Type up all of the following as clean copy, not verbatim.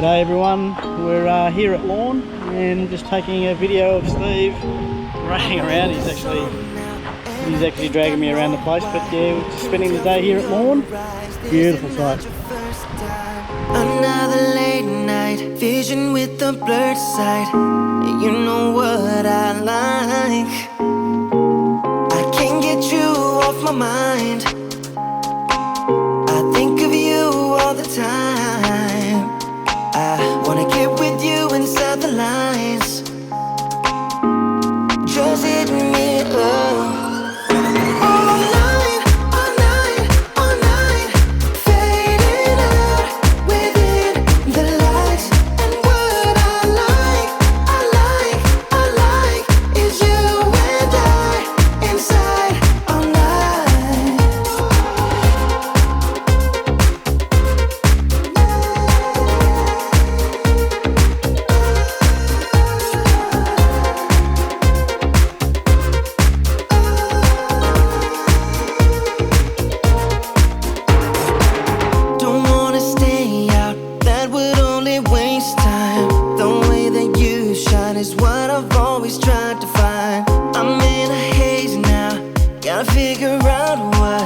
G'day everyone, we're here at Lorne and just taking a video of Steve running around. He's actually dragging me around the place, but yeah, we're just spending the day here at Lorne. Beautiful sight. Another late night vision with the blurred sight. You know what I like. I can't get you off my mind. I think of you all the time. I wanna get with you inside the lines. Just hit me up. Is what I've always tried to find. I'm in a haze now, gotta figure out what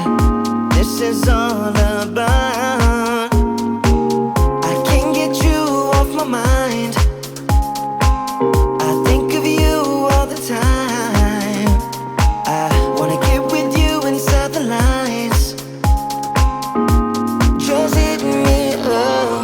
this is all about. I can't get you off my mind. I think of you all the time. I wanna get with you inside the lines. Just hit me up.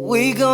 We go